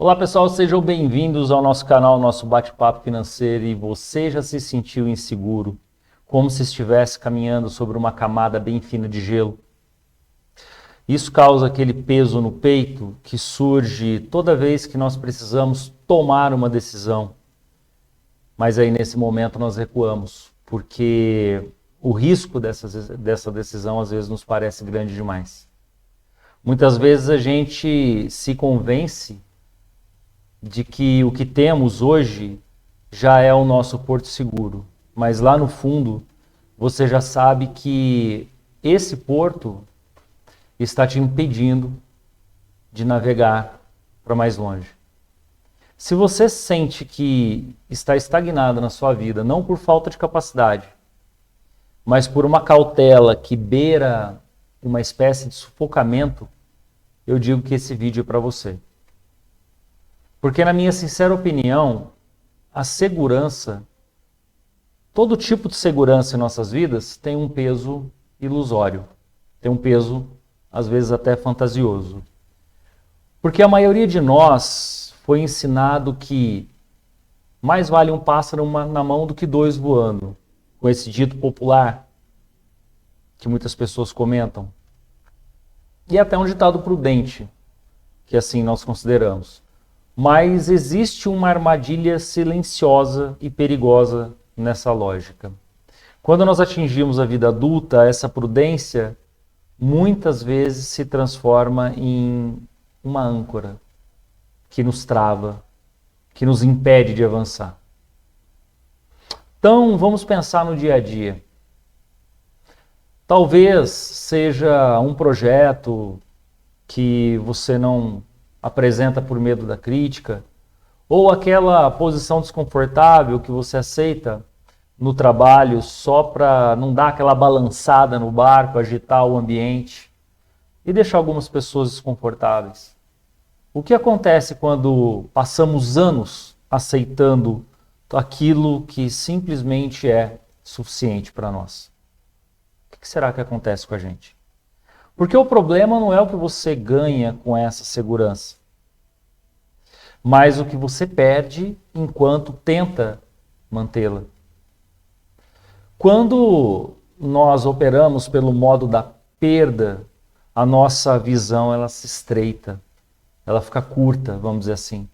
Olá pessoal, sejam bem-vindos ao nosso canal, nosso bate-papo financeiro. E você já se sentiu inseguro, como se estivesse caminhando sobre uma camada bem fina de gelo? Isso causa aquele peso no peito que surge toda vez que nós precisamos tomar uma decisão. Mas aí nesse momento nós recuamos, porque o risco dessa decisão às vezes nos parece grande demais. Muitas vezes a gente se convence de que o que temos hoje já é o nosso porto seguro, mas lá no fundo você já sabe que esse porto está te impedindo de navegar para mais longe. Se você sente que está estagnado na sua vida, não por falta de capacidade, mas por uma cautela que beira uma espécie de sufocamento, eu digo que esse vídeo é para você. Porque, na minha sincera opinião, a segurança, todo tipo de segurança em nossas vidas tem um peso ilusório, tem um peso, às vezes, até fantasioso. Porque a maioria de nós foi ensinado que mais vale um pássaro na mão do que dois voando, com esse dito popular que muitas pessoas comentam. E até um ditado prudente, que assim nós consideramos. Mas existe uma armadilha silenciosa e perigosa nessa lógica. Quando nós atingimos a vida adulta, essa prudência muitas vezes se transforma em uma âncora que nos trava, que nos impede de avançar. Então, vamos pensar no dia a dia. Talvez seja um projeto que você não apresenta por medo da crítica, ou aquela posição desconfortável que você aceita no trabalho só para não dar aquela balançada no barco, agitar o ambiente e deixar algumas pessoas desconfortáveis. O que acontece quando passamos anos aceitando aquilo que simplesmente é suficiente para nós? O que será que acontece com a gente? Porque o problema não é o que você ganha com essa segurança, mas o que você perde enquanto tenta mantê-la. Quando nós operamos pelo modo da perda, a nossa visão ela se estreita, ela fica curta, vamos dizer assim.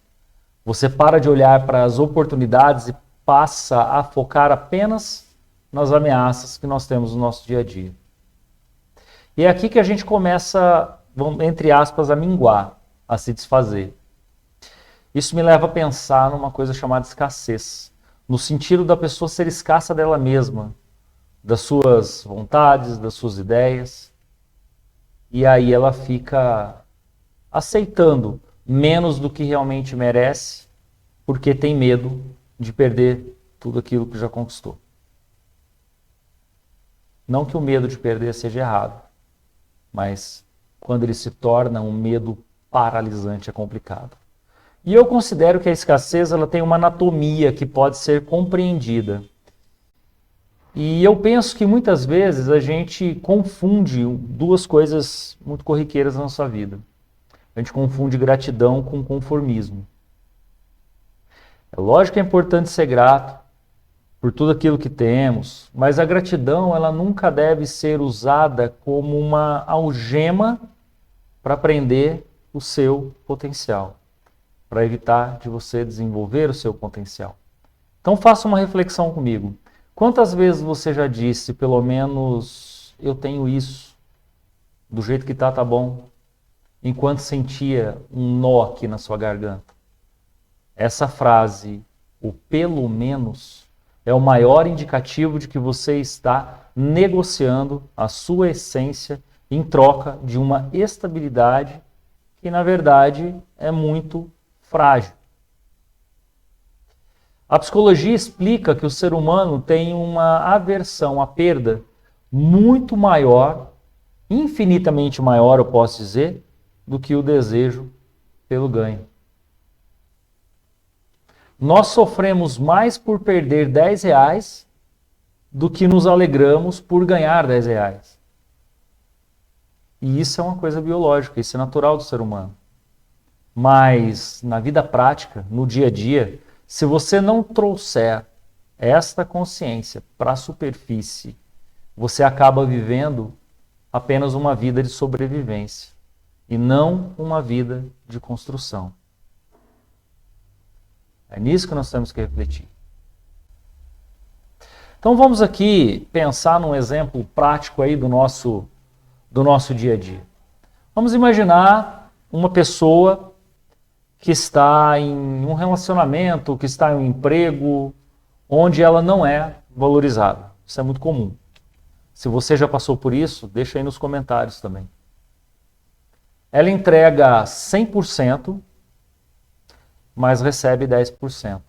Você para de olhar para as oportunidades e passa a focar apenas nas ameaças que nós temos no nosso dia a dia. E é aqui que a gente começa, entre aspas, a minguar, a se desfazer. Isso me leva a pensar numa coisa chamada escassez, no sentido da pessoa ser escassa dela mesma, das suas vontades, das suas ideias. E aí ela fica aceitando menos do que realmente merece, porque tem medo de perder tudo aquilo que já conquistou. Não que o medo de perder seja errado, mas quando ele se torna um medo paralisante é complicado. E eu considero que a escassez ela tem uma anatomia que pode ser compreendida. E eu penso que muitas vezes a gente confunde duas coisas muito corriqueiras na nossa vida. A gente confunde gratidão com conformismo. É lógico que é importante ser grato por tudo aquilo que temos, mas a gratidão ela nunca deve ser usada como uma algema para prender o seu potencial, para evitar de você desenvolver o seu potencial. Então faça uma reflexão comigo. Quantas vezes você já disse, pelo menos, eu tenho isso, do jeito que tá bom, enquanto sentia um nó aqui na sua garganta? Essa frase, o pelo menos, é o maior indicativo de que você está negociando a sua essência em troca de uma estabilidade que, na verdade, é muito frágil. A psicologia explica que o ser humano tem uma aversão à perda muito maior, infinitamente maior, eu posso dizer, do que o desejo pelo ganho. Nós sofremos mais por perder R$10 do que nos alegramos por ganhar R$10. E isso é uma coisa biológica, isso é natural do ser humano. Mas na vida prática, no dia a dia, se você não trouxer esta consciência para a superfície, você acaba vivendo apenas uma vida de sobrevivência e não uma vida de construção. É nisso que nós temos que refletir. Então vamos aqui pensar num exemplo prático aí do nosso dia a dia. Vamos imaginar uma pessoa que está em um relacionamento, que está em um emprego, onde ela não é valorizada. Isso é muito comum. Se você já passou por isso, deixa aí nos comentários também. Ela entrega 100%, mas recebe 10%.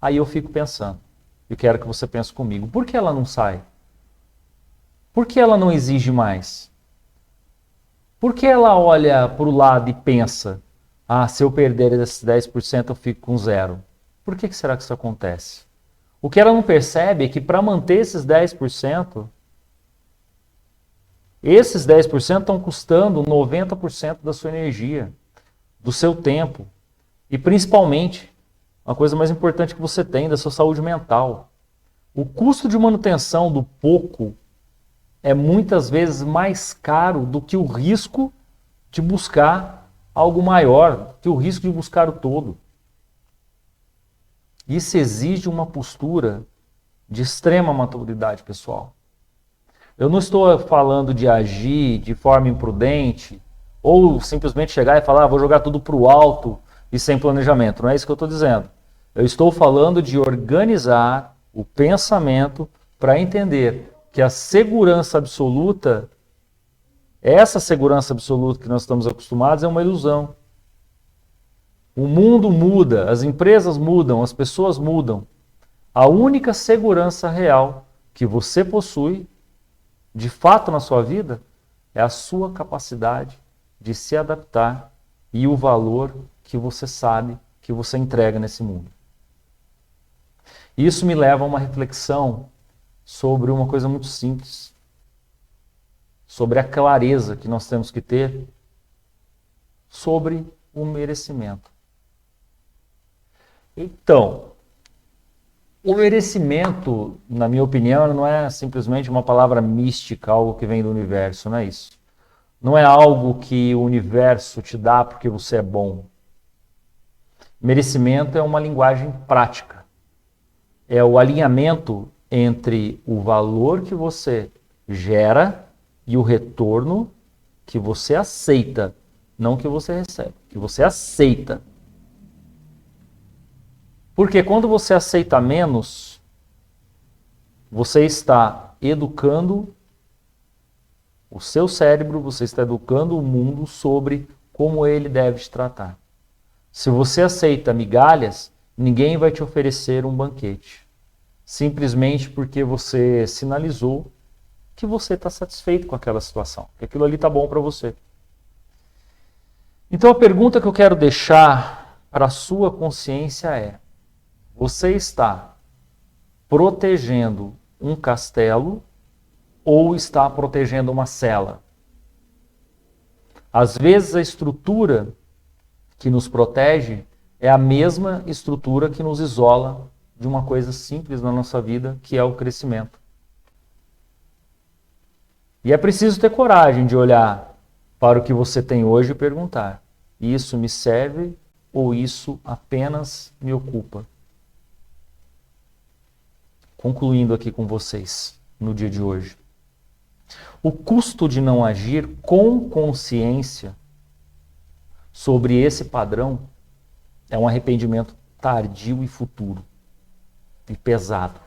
Aí eu fico pensando, e quero que você pense comigo, por que ela não sai? Por que ela não exige mais? Por que ela olha para o lado e pensa, se eu perder esses 10% eu fico com zero? Por que será que isso acontece? O que ela não percebe é que para manter esses 10% estão custando 90% da sua energia, do seu tempo e principalmente, a coisa mais importante que você tem, da sua saúde mental. O custo de manutenção do pouco é muitas vezes mais caro do que o risco de buscar algo maior, que o risco de buscar o todo. Isso exige uma postura de extrema maturidade, pessoal. Eu não estou falando de agir de forma imprudente ou simplesmente chegar e falar, vou jogar tudo para o alto e sem planejamento. Não é isso que eu estou dizendo. Eu estou falando de organizar o pensamento para entender que a segurança absoluta, essa segurança absoluta que nós estamos acostumados, é uma ilusão. O mundo muda, as empresas mudam, as pessoas mudam. A única segurança real que você possui, de fato na sua vida, é a sua capacidade de se adaptar e o valor que você sabe que você entrega nesse mundo. Isso me leva a uma reflexão sobre uma coisa muito simples, sobre a clareza que nós temos que ter sobre o merecimento. Então, o merecimento, na minha opinião, não é simplesmente uma palavra mística, algo que vem do universo, não é isso. Não é algo que o universo te dá porque você é bom. Merecimento é uma linguagem prática. É o alinhamento entre o valor que você gera e o retorno que você aceita, não que você recebe, que você aceita. Porque quando você aceita menos, você está educando o seu cérebro, você está educando o mundo sobre como ele deve te tratar. Se você aceita migalhas, ninguém vai te oferecer um banquete. Simplesmente porque você sinalizou que você está satisfeito com aquela situação, que aquilo ali está bom para você. Então a pergunta que eu quero deixar para a sua consciência é: você está protegendo um castelo ou está protegendo uma cela? Às vezes a estrutura que nos protege é a mesma estrutura que nos isola de uma coisa simples na nossa vida, que é o crescimento. E é preciso ter coragem de olhar para o que você tem hoje e perguntar: isso me serve ou isso apenas me ocupa? Concluindo aqui com vocês no dia de hoje. O custo de não agir com consciência sobre esse padrão é um arrependimento tardio e futuro e pesado.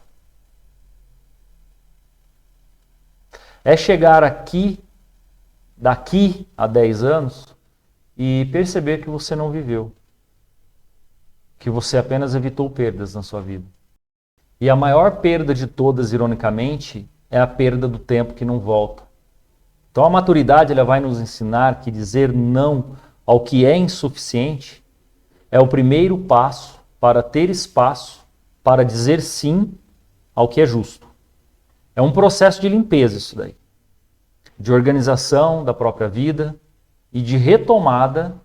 É chegar aqui, daqui a 10 anos, e perceber que você não viveu, que você apenas evitou perdas na sua vida. E a maior perda de todas, ironicamente, é a perda do tempo que não volta. Então a maturidade ela vai nos ensinar que dizer não ao que é insuficiente é o primeiro passo para ter espaço para dizer sim ao que é justo. É um processo de limpeza isso daí, de organização da própria vida e de retomada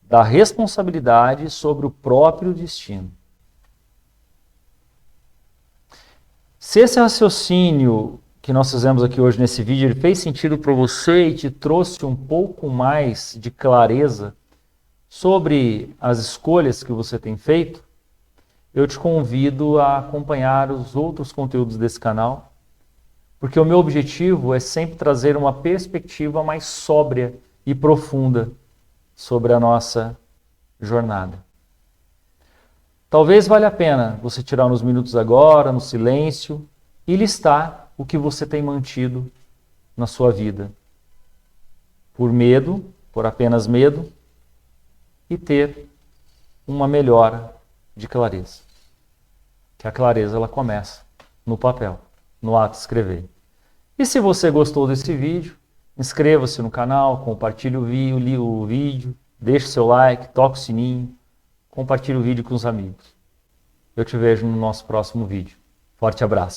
da responsabilidade sobre o próprio destino. Se esse raciocínio que nós fizemos aqui hoje nesse vídeo, ele fez sentido para você e te trouxe um pouco mais de clareza sobre as escolhas que você tem feito, eu te convido a acompanhar os outros conteúdos desse canal, porque o meu objetivo é sempre trazer uma perspectiva mais sóbria e profunda sobre a nossa jornada. Talvez valha a pena você tirar uns minutos agora, no silêncio, e listar o que você tem mantido na sua vida. Por medo, por apenas medo, e ter uma melhora de clareza. Que a clareza ela começa no papel, no ato de escrever. E se você gostou desse vídeo, inscreva-se no canal, compartilhe o vídeo, deixe seu like, toque o sininho, compartilhe o vídeo com os amigos. Eu te vejo no nosso próximo vídeo. Forte abraço.